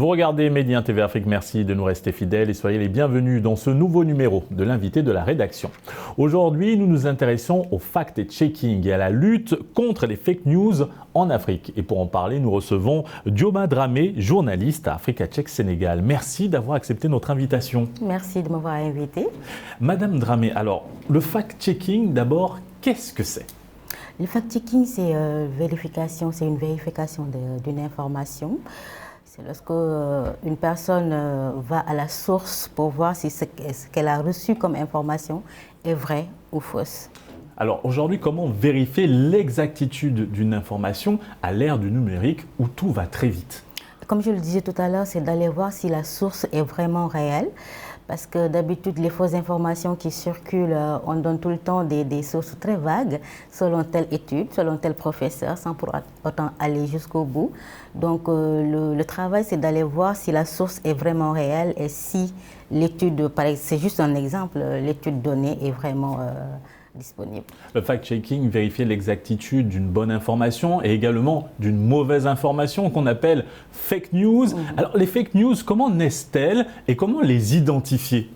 Vous regardez Média TV Afrique, merci de nous rester fidèles et soyez les bienvenus dans ce nouveau numéro de l'invité de la rédaction. Aujourd'hui, nous nous intéressons au fact-checking et à la lutte contre les fake news en Afrique. Et pour en parler, nous recevons Dioma Dramé, journaliste à Africa Check Sénégal. Merci d'avoir accepté notre invitation. Merci de m'avoir invité. Madame Dramé, alors, le fact-checking, d'abord, qu'est-ce que c'est ? Le fact-checking, c'est une vérification d'une information. C'est lorsque une personne va à la source pour voir si ce qu'elle a reçu comme information est vrai ou fausse. Alors aujourd'hui, comment vérifier l'exactitude d'une information à l'ère du numérique où tout va très vite? Comme je le disais tout à l'heure, c'est d'aller voir si la source est vraiment réelle. Parce que d'habitude, les fausses informations qui circulent, on donne tout le temps des sources très vagues, selon telle étude, selon tel professeur, sans pour autant aller jusqu'au bout. Donc le travail, c'est d'aller voir si la source est vraiment réelle et si l'étude, c'est juste un exemple, l'étude donnée est vraiment disponible. Le fact-checking, vérifier l'exactitude d'une bonne information et également d'une mauvaise information qu'on appelle fake news. Alors les fake news, comment naissent-elles et comment les identifier?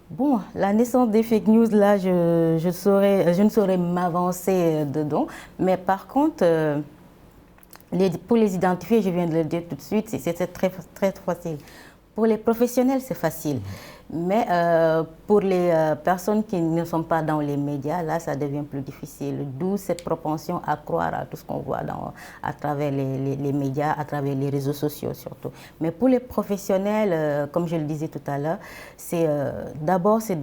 Bon, la naissance des fake news, là, je ne saurais m'avancer dedans. Mais par contre, pour les identifier, je viens de le dire tout de suite, c'est très, très facile. Pour les professionnels, c'est facile. Mais pour les personnes qui ne sont pas dans les médias, là, ça devient plus difficile. D'où cette propension à croire à tout ce qu'on voit à travers les médias, à travers les réseaux sociaux surtout. Mais pour les professionnels, comme je le disais tout à l'heure, d'abord, c'est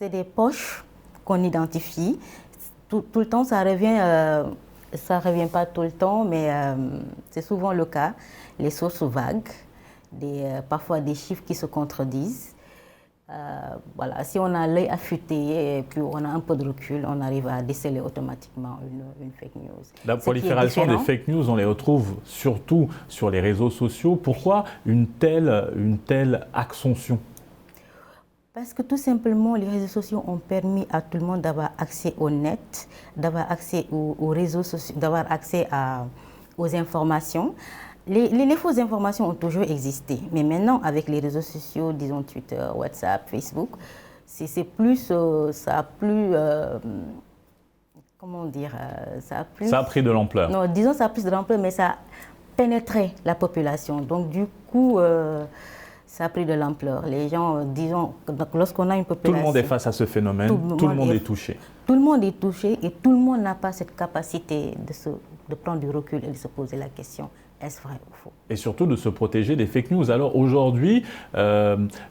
des poches qu'on identifie. Tout le temps, ça revient pas tout le temps, mais c'est souvent le cas. Les sources vagues. Parfois des chiffres qui se contredisent. Voilà, si on a l'œil affûté et puis on a un peu de recul, on arrive à déceler automatiquement une fake news. La prolifération des fake news, on les retrouve surtout sur les réseaux sociaux. Pourquoi une telle ascension? Parce que tout simplement, les réseaux sociaux ont permis à tout le monde d'avoir accès au net, d'avoir accès aux réseaux sociaux, d'avoir accès aux informations. Les fausses informations ont toujours existé, mais maintenant avec les réseaux sociaux, disons Twitter, WhatsApp, Facebook, ça a pris de l'ampleur. Non, disons ça a pris de l'ampleur, mais ça a pénétré la population. Donc du coup, ça a pris de l'ampleur. Les gens, disons, lorsqu'on a une population... Tout le monde est face à ce phénomène, tout le monde est touché. Tout le monde est touché et tout le monde n'a pas cette capacité de prendre du recul et de se poser la question. Est-ce vrai ou faux? Et surtout de se protéger des fake news. Alors aujourd'hui,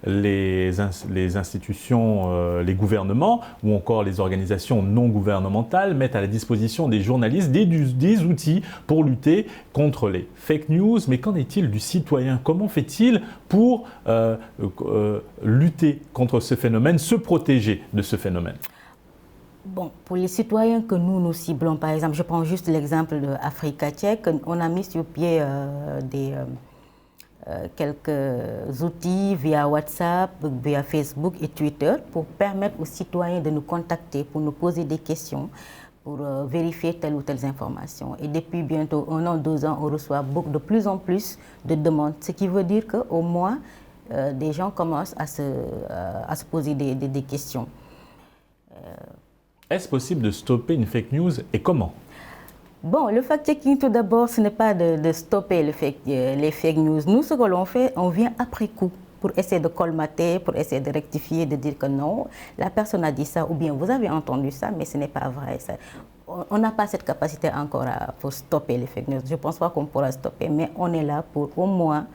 les institutions, les gouvernements ou encore les organisations non gouvernementales mettent à la disposition des journalistes des outils pour lutter contre les fake news. Mais qu'en est-il du citoyen? Comment fait-il pour lutter contre ce phénomène, se protéger de ce phénomène? Bon, pour les citoyens que nous ciblons, par exemple, je prends juste l'exemple de Africa Check, on a mis sur pied quelques outils via WhatsApp, via Facebook et Twitter pour permettre aux citoyens de nous contacter, pour nous poser des questions, pour vérifier telle ou telle information. Et depuis bientôt 1 an, 2 ans, on reçoit de plus en plus de demandes, ce qui veut dire qu'au moins, des gens commencent à se poser des questions. Est-ce possible de stopper une fake news et comment? Bon, le fact-checking, tout d'abord, ce n'est pas de stopper les fake news. Nous, ce que l'on fait, on vient après coup pour essayer de colmater, pour essayer de rectifier, de dire que non, la personne a dit ça, ou bien vous avez entendu ça, mais ce n'est pas vrai. On n'a pas cette capacité encore pour stopper les fake news. Je ne pense pas qu'on pourra stopper, mais on est là pour au moins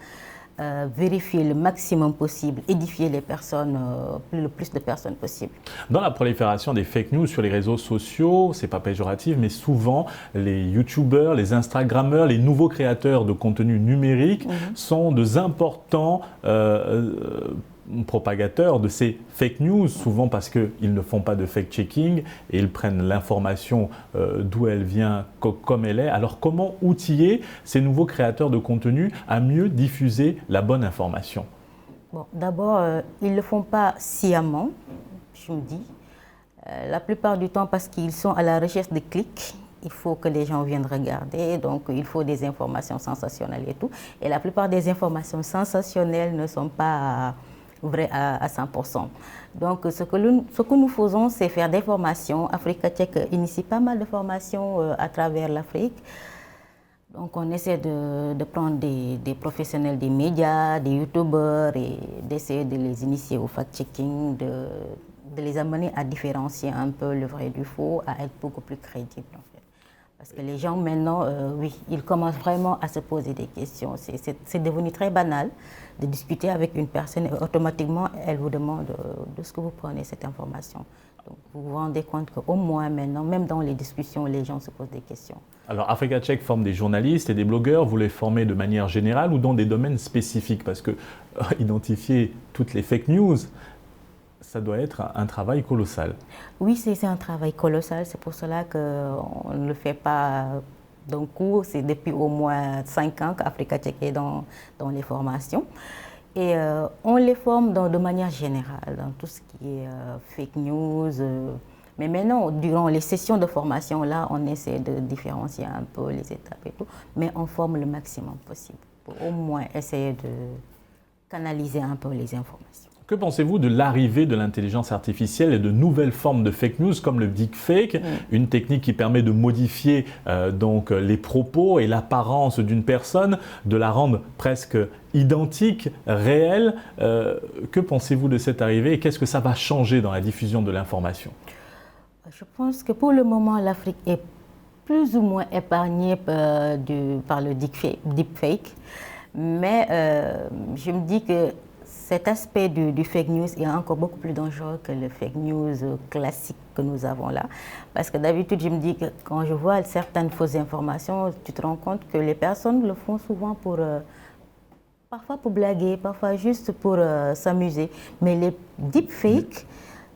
vérifier le maximum possible, édifier les personnes, le plus de personnes possible. Dans la prolifération des fake news sur les réseaux sociaux, c'est pas péjoratif, mais souvent les youtubeurs, les instagrammeurs, les nouveaux créateurs de contenu numérique sont de importants propagateurs de ces fake news, souvent parce qu'ils ne font pas de fact-checking et ils prennent l'information d'où elle vient comme elle est. Alors comment outiller ces nouveaux créateurs de contenu à mieux diffuser la bonne information? Bon, d'abord, ils ne le font pas sciemment, je me dis. La plupart du temps parce qu'ils sont à la recherche de clics, il faut que les gens viennent regarder, donc il faut des informations sensationnelles et tout. Et la plupart des informations sensationnelles ne sont pas vraies à 100%. Donc ce que nous faisons, c'est faire des formations. Africa Check initie pas mal de formations à travers l'Afrique. Donc on essaie de prendre des professionnels des médias, des youtubeurs et d'essayer de les initier au fact-checking, de les amener à différencier un peu le vrai du faux, à être beaucoup plus crédibles en fait. Parce que les gens maintenant, oui, ils commencent vraiment à se poser des questions. C'est devenu très banal de discuter avec une personne et automatiquement elle vous demande de ce que vous prenez cette information. Donc vous vous rendez compte qu'au moins maintenant, même dans les discussions, les gens se posent des questions. Alors Africa Check forme des journalistes et des blogueurs, vous les formez de manière générale ou dans des domaines spécifiques? Parce que identifier toutes les fake news, ça doit être un travail colossal. Oui, c'est un travail colossal, c'est pour cela qu'on ne le fait pas d'un coup. C'est depuis au moins 5 ans qu'Africa Check est dans les formations. Et on les forme de manière générale, dans tout ce qui est fake news. Mais maintenant, durant les sessions de formation, là, on essaie de différencier un peu les étapes et tout. Mais on forme le maximum possible pour au moins essayer de canaliser un peu les informations. Que pensez-vous de l'arrivée de l'intelligence artificielle et de nouvelles formes de fake news comme le deepfake, une technique qui permet de modifier donc les propos et l'apparence d'une personne, de la rendre presque identique, réelle. Que pensez-vous de cette arrivée et qu'est-ce que ça va changer dans la diffusion de l'information? Je pense que pour le moment, l'Afrique est plus ou moins épargnée par le deepfake. Mais je me dis que cet aspect du fake news est encore beaucoup plus dangereux que le fake news classique que nous avons là. Parce que d'habitude, je me dis que quand je vois certaines fausses informations, tu te rends compte que les personnes le font souvent parfois pour blaguer, parfois juste pour s'amuser. Mais les deepfakes,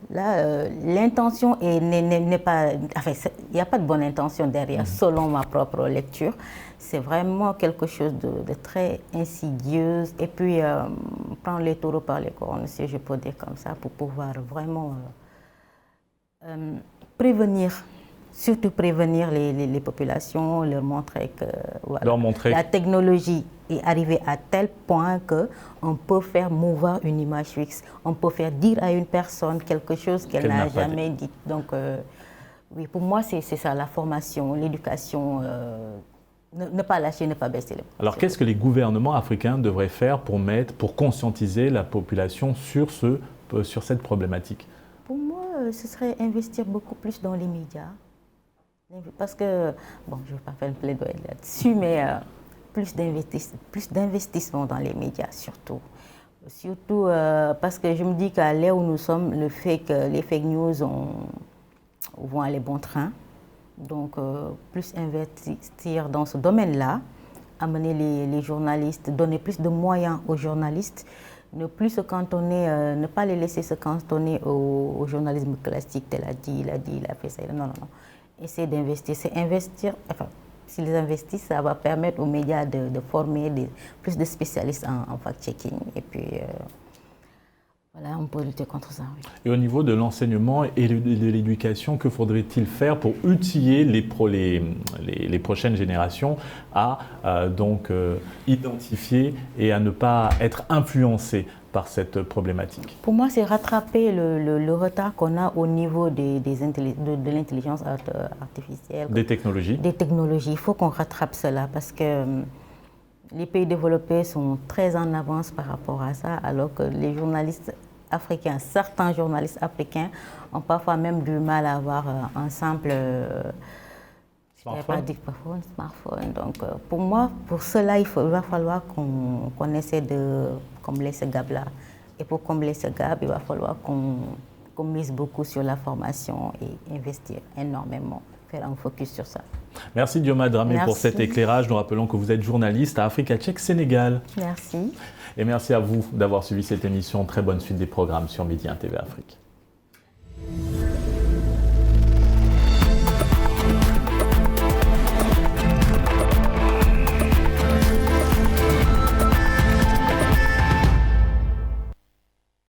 là, l'intention n'est pas... Enfin, il n'y a pas de bonne intention derrière, selon ma propre lecture. C'est vraiment quelque chose de très insidieux. Et puis, prendre les taureaux par les cornes, si je peux dire comme ça, pour pouvoir vraiment prévenir, surtout prévenir les populations, leur montrer que voilà, la technologie est arrivée à tel point qu'on peut faire mouvoir une image fixe. On peut faire dire à une personne quelque chose qu'elle n'a jamais dit. Donc, oui, pour moi, c'est ça, la formation, l'éducation. Ne pas lâcher, ne pas baisser les bras. Alors qu'est-ce que les gouvernements africains devraient faire pour conscientiser la population sur cette problématique? Pour moi, ce serait investir beaucoup plus dans les médias. Parce que, bon, je ne vais pas faire une plaidoyer là-dessus, mais plus d'investissement dans les médias surtout. Surtout parce que je me dis qu'à l'ère où nous sommes, le fait que les fake news vont aller bon train. Donc, plus investir dans ce domaine-là, amener les journalistes, donner plus de moyens aux journalistes, ne plus se cantonner, ne pas les laisser se cantonner au journalisme classique, tel il a fait ça. Non, non, non. Essayer d'investir, c'est investir, enfin, s'ils investissent, ça va permettre aux médias de former plus de spécialistes en fact-checking. Et puis, voilà, on peut lutter contre ça. Oui. Et au niveau de l'enseignement et de l'éducation, que faudrait-il faire pour outiller les prochaines générations à identifier et à ne pas être influencées par cette problématique? Pour moi, c'est rattraper le retard qu'on a au niveau de l'intelligence artificielle. Des technologies. Des technologies. Il faut qu'on rattrape cela parce que les pays développés sont très en avance par rapport à ça, alors que les journalistes africains, certains journalistes africains, ont parfois même du mal à avoir un simple smartphone. Donc, pour moi, pour cela, il va falloir qu'on essaie de combler ce gap-là. Et pour combler ce gap, il va falloir qu'on mise beaucoup sur la formation et investir énormément, faire un focus sur ça. Merci Dioma Dramé pour cet éclairage. Nous rappelons que vous êtes journaliste à Africa Check Sénégal. Merci. Et merci à vous d'avoir suivi cette émission. Très bonne suite des programmes sur Midi 1 TV Afrique.